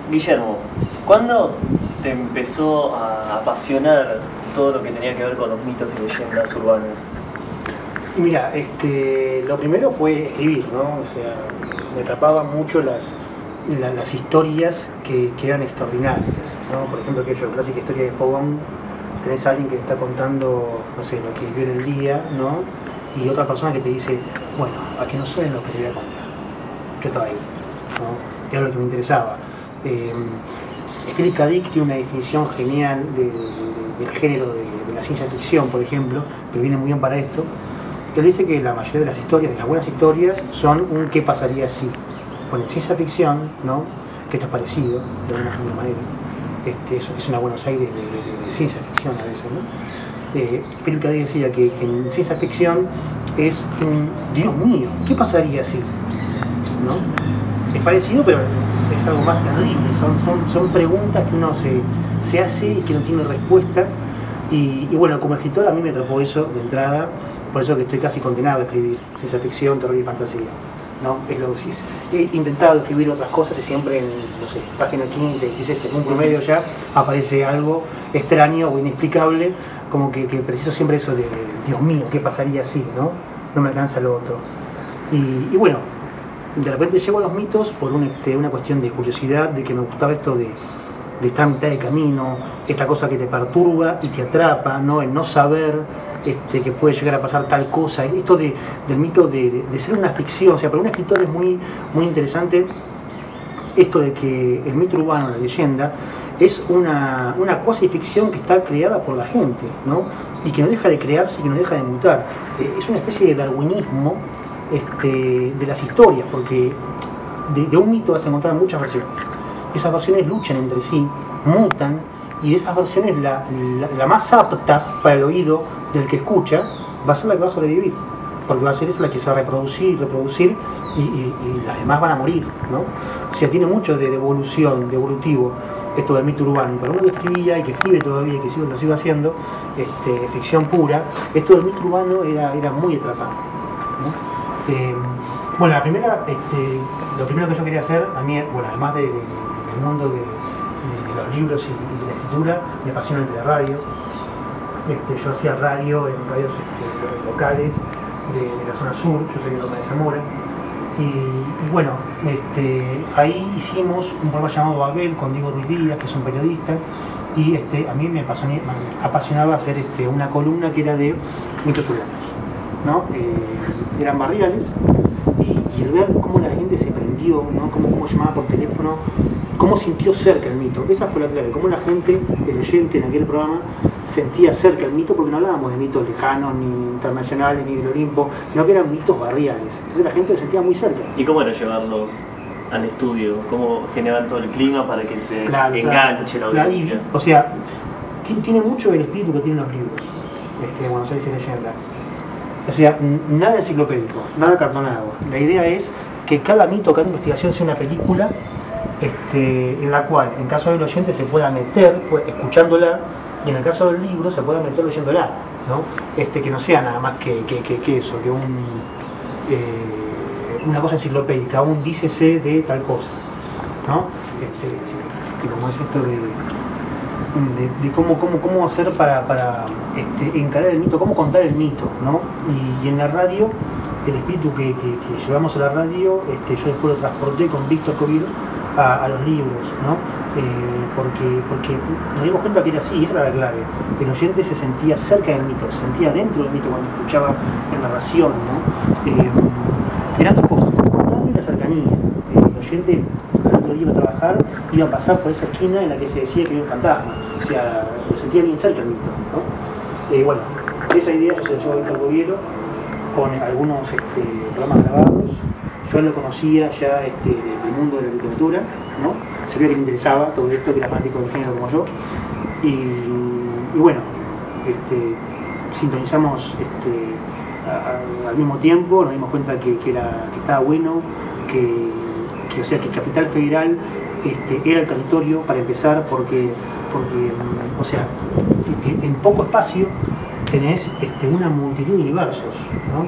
Guillermo, ¿cuándo te empezó a apasionar todo lo que tenía que ver con los mitos y leyendas urbanas? Y mira, lo primero fue escribir, ¿no? O sea, me atrapaban mucho las historias que eran extraordinarias, ¿no? Por ejemplo, aquella clásica historia de Fogón, tenés a alguien que te está contando, no sé, lo que vivió en el día, ¿no? Y otra persona que te dice, bueno, a que no saben lo que te voy a contar. Yo estaba ahí, ¿no? Era lo que me interesaba. Philip K. Dick tiene una definición genial del género de la ciencia ficción, por ejemplo, que viene muy bien para esto. Él dice que la mayoría de las historias, de las buenas historias, son un qué pasaría si. Bueno, en ciencia ficción, ¿no? Que esto es parecido, de alguna manera. Eso es una Buenos Aires de ciencia ficción a veces, ¿no? Philip K. Dick decía que en ciencia ficción es un Dios mío, ¿qué pasaría si? ¿No? Es parecido, pero es algo más terrible. Son preguntas que uno se hace y que no tiene respuesta. Y bueno, como escritor a mí me atrapó eso de entrada, por eso que estoy casi condenado a escribir ciencia ficción, terror y fantasía, ¿no? He intentado escribir otras cosas y siempre en, no sé, página 15, 16, en un promedio ya aparece algo extraño o inexplicable, como que preciso siempre eso de Dios mío, ¿qué pasaría si? ¿No? No me alcanza lo otro. Y bueno, de repente llego a los mitos por una cuestión de curiosidad, de que me gustaba esto de estar a mitad de camino, esta cosa que te perturba y te atrapa, ¿no? El no saber que puede llegar a pasar tal cosa, esto del mito de ser una ficción. O sea, para un escritor es muy, muy interesante esto de que el mito urbano, la leyenda, es una cuasi ficción que está creada por la gente, ¿no? Y que no deja de crearse y que no deja de mutar. Es una especie de darwinismo de las historias, porque de un mito vas a encontrar muchas versiones. Esas versiones luchan entre sí, mutan, y de esas versiones la más apta para el oído del que escucha va a ser la que va a sobrevivir, porque va a ser esa la que se va a reproducir y las demás van a morir, ¿no? O sea, tiene mucho de evolución, de evolutivo esto del mito urbano. Y para uno que escribía y que escribe todavía y que lo sigue haciendo, ficción pura, esto del mito urbano era muy atrapante, ¿no? Bueno, lo primero que yo quería hacer, a mí, bueno, además del mundo de los libros y de la escritura, me apasiona el de la radio. Yo hacía radio en radios locales de la zona sur, yo soy de Loma de Zamora. Y bueno, ahí hicimos un programa llamado Babel con Diego Ruiz Díaz, que es un periodista, y a mí me apasionaba hacer una columna que era de mitos urbanos, ¿no? Eran barriales, y el ver cómo la gente se prendió, ¿no? Cómo llamaba por teléfono, cómo sintió cerca el mito. Esa fue la clave, cómo la gente, el oyente en aquel programa, sentía cerca el mito, porque no hablábamos de mitos lejanos, ni internacionales, ni del Olimpo, sino que eran mitos barriales. Entonces la gente lo sentía muy cerca. ¿Y cómo era llevarlos al estudio? ¿Cómo generaban todo el clima para que se enganche la audiencia? O sea, tiene mucho el espíritu que tienen los libros, Buenos Aires y leyenda. O sea, nada enciclopédico, nada cartonado. La idea es que cada mito, cada investigación sea una película en la cual, en caso del oyente, se pueda meter escuchándola, y en el caso del libro se pueda meter leyéndola, ¿no? Que no sea nada más que eso, que una cosa enciclopédica, un dícese de tal cosa, ¿no? Como es esto de cómo hacer para encarar el mito, cómo contar el mito, ¿no? Y en la radio, el espíritu que llevamos a la radio, yo después lo transporté con Víctor Coviro a los libros, ¿no? Porque nos dimos cuenta que era así, esa era la clave. El oyente se sentía cerca del mito, se sentía dentro del mito cuando escuchaba la narración, ¿no? Eran dos cosas, el contacto y la cercanía. El oyente, al otro día iba a trabajar, iba a pasar por esa esquina en la que se decía que había un fantasma, o sea, lo sentía bien cerca el mito, ¿no? Bueno, esa idea yo se la llevo a Víctor Coviro con algunos programas grabados. Yo lo conocía ya del mundo de la literatura, ¿no? Se veía que le interesaba todo esto, que era fanático del género como yo. Y bueno, sintonizamos al mismo tiempo, nos dimos cuenta que estaba bueno, o sea, que Capital Federal era el territorio para empezar, porque o sea, en poco espacio tenés una multitud de universos, ¿no?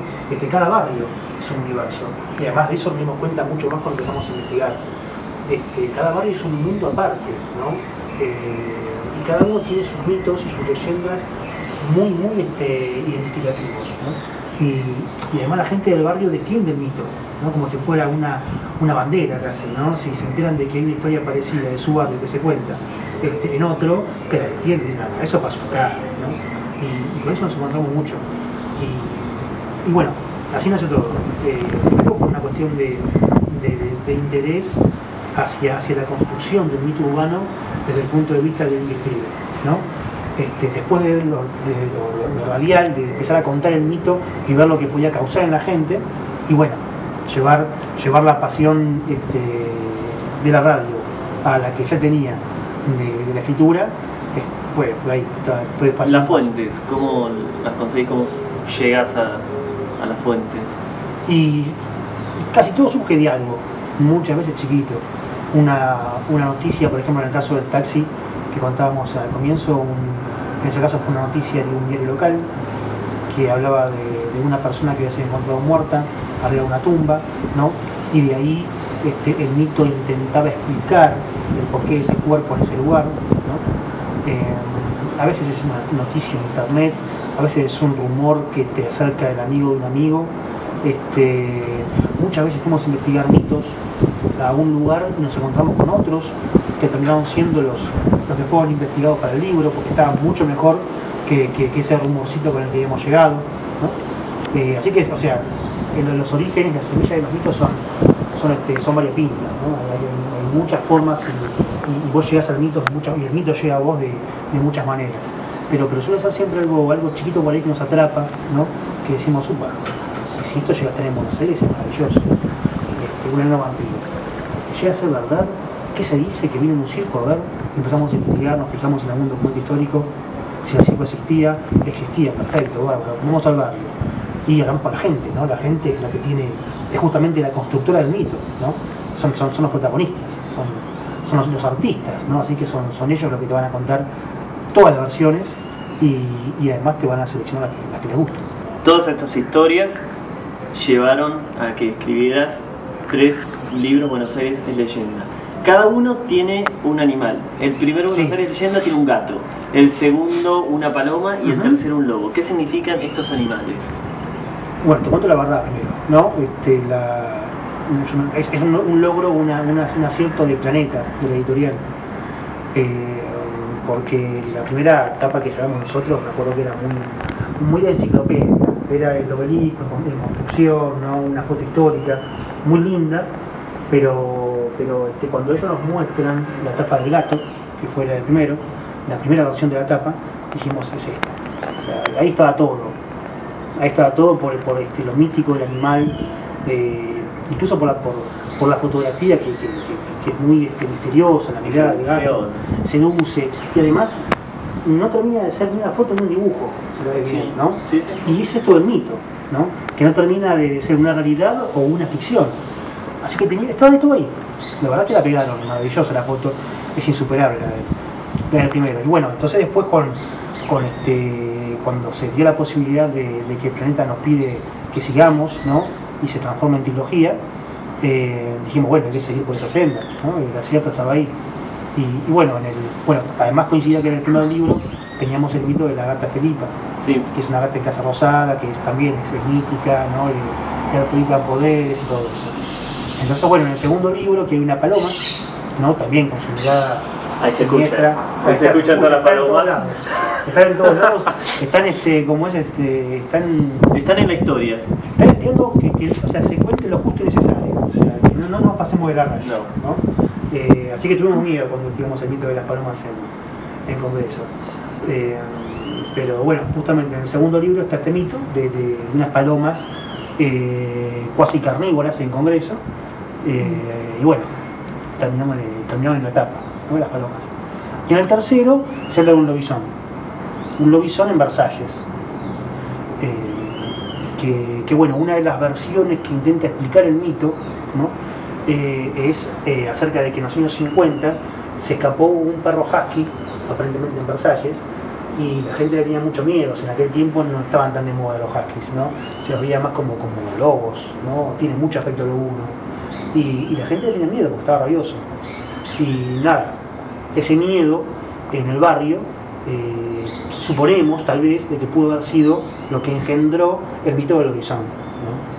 Cada barrio es un universo, y además de eso nos dimos cuenta mucho más cuando empezamos a investigar. cada barrio es un mundo aparte, ¿no? Y cada uno tiene sus mitos y sus leyendas muy, muy identificativos, ¿no? Y además la gente del barrio defiende el mito, ¿no? Como si fuera una bandera casi, ¿no? Si se enteran de que hay una historia parecida de su barrio que se cuenta en otro, que la defiende, dicen, "Ah, eso pasó acá", ¿no? Y con eso nos encontramos mucho. Y bueno, así nace todo. Primero por una cuestión de interés hacia la construcción del mito urbano desde el punto de vista del que escribe, ¿no? Después de lo radial, de empezar a contar el mito y ver lo que podía causar en la gente, y bueno, llevar la pasión de la radio a la que ya tenía de la escritura, fue ahí, fue fácil. Las fuentes, ¿cómo las conseguís? ¿Cómo llegas a las fuentes? Y casi todo surge de algo, muchas veces chiquito. Una noticia, por ejemplo, en el caso del taxi que contábamos al comienzo, en ese caso fue una noticia de un diario local que hablaba de una persona que había sido encontrada muerta arriba de una tumba, ¿no? Y de ahí el mito intentaba explicar el porqué de ese cuerpo en ese lugar, ¿no? A veces es una noticia en internet, a veces es un rumor que te acerca del amigo de un amigo. Muchas veces fuimos a investigar mitos a un lugar y nos encontramos con otros que terminaron siendo los que fueron investigados para el libro, porque estaban mucho mejor que ese rumorcito con el que habíamos llegado, ¿no? Así que, o sea, los orígenes, las semillas de los mitos son variopintas, ¿no? Hay muchas formas y vos llegás al mito y el mito llega a vos de muchas maneras, pero suele ser siempre algo chiquito por ahí que nos atrapa, ¿no? Que decimos, upa, si esto llega a estar en Buenos Aires es maravilloso, un enano vampiro, llega a ser verdad. ¿Qué se dice? Que viene en un circo, a ver, empezamos a investigar, nos fijamos en algún documento histórico, si el circo existía, perfecto, bárbaro, vamos al barrio y hablamos con la gente, ¿no? La gente es la que es justamente la constructora del mito, ¿no? Son los protagonistas, son los artistas, ¿no? Así que son ellos los que te van a contar todas las versiones y además te van a seleccionar las que les gustan. Todas estas historias llevaron a que escribieras 3 libros. Buenos Aires es leyenda. Cada uno tiene un animal. El primero, Buenos Aires leyenda, tiene un gato. El segundo, una paloma. Y el tercero, un lobo. ¿Qué significan estos animales? Bueno, te cuento la verdad primero, ¿no? Es un logro, un acierto de Planeta, de la editorial. Porque la primera etapa que llevamos nosotros, recuerdo que era muy de enciclopedia. Era el obelisco en construcción, ¿no? Una foto histórica muy linda, pero cuando ellos nos muestran la tapa del gato, que fue la primera versión de la tapa, dijimos, es esta. O sea, ahí estaba todo por lo mítico del animal, incluso por la fotografía que es muy misteriosa, la mirada del gato, seduce, y además no termina de ser ni una foto ni un dibujo, se lo ve bien, ¿no? Sí. Y es esto del mito, ¿no? Que no termina de ser una realidad o una ficción. Así que estaba de todo ahí. La verdad que la pegaron, maravillosa la foto, es insuperable la del primero. Y bueno, entonces después cuando se dio la posibilidad de que Planeta nos pide que sigamos, ¿no? Y se transforma en trilogía, dijimos, bueno, hay que seguir por esa senda, ¿no? El acierto estaba ahí. Y bueno, además coincidía que en el primer libro teníamos el mito de la gata Felipa, sí, que es una gata en casa rosada, que también es mítica, ¿no? Y adjudica poderes y todo eso. Entonces, bueno, en el segundo libro, que hay una paloma, ¿no? También con su mirada ahí se siniestra. Ahí se escuchan todas las palomas. Están en todos lados, están en la historia. Están esperando que se cuente lo justo y necesario. O sea, que no nos pasemos de la raya, ¿no? Así que tuvimos miedo cuando tiramos el mito de las palomas en Congreso. Pero bueno, justamente en el segundo libro está este mito de unas palomas cuasi carnívoras en Congreso. Y bueno, terminamos en la etapa, ¿no? De las palomas. Y en el tercero se habla de un lobizón en Versalles. Que bueno, una de las versiones que intenta explicar el mito, ¿no? Es acerca de que en los años 50 se escapó un perro husky, aparentemente en Versalles, y la gente le tenía mucho miedo. En aquel tiempo no estaban tan de moda los huskies, ¿no? Se los veía más como lobos, ¿no? Tiene mucho aspecto lobuno. y la gente tenía miedo porque estaba rabioso. Y nada, ese miedo en el barrio, suponemos tal vez de que pudo haber sido lo que engendró el mito del Lobizón, ¿no?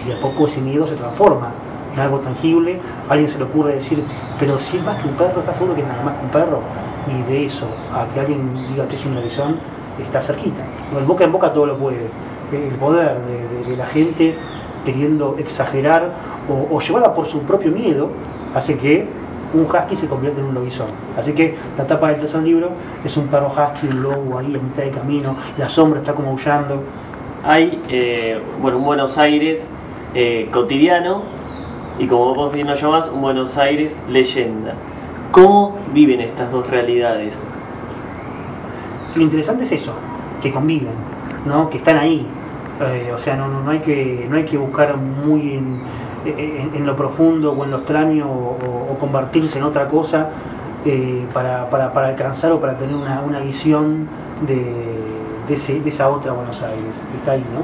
Y a poco ese miedo se transforma en algo tangible. A alguien se le ocurre decir, pero si es más que un perro, ¿estás seguro que es nada más que un perro? Y de eso a que alguien diga que es un lobizón está cerquita. El boca en boca todo lo puede. El poder de la gente queriendo exagerar o llevada por su propio miedo hace que un husky se convierte en un lobizón. Así que la tapa del tercer libro es un perro husky, un lobo ahí a mitad de camino, la sombra está como aullando. Hay un Buenos Aires cotidiano y, como vos bien lo llamás, un Buenos Aires leyenda. ¿Cómo viven estas dos realidades? Lo interesante es eso, que conviven, ¿no? Que están ahí. O sea, no hay que buscar muy en lo profundo o en lo extraño o convertirse en otra cosa para alcanzar o para tener una visión de esa otra Buenos Aires. Está ahí, ¿no?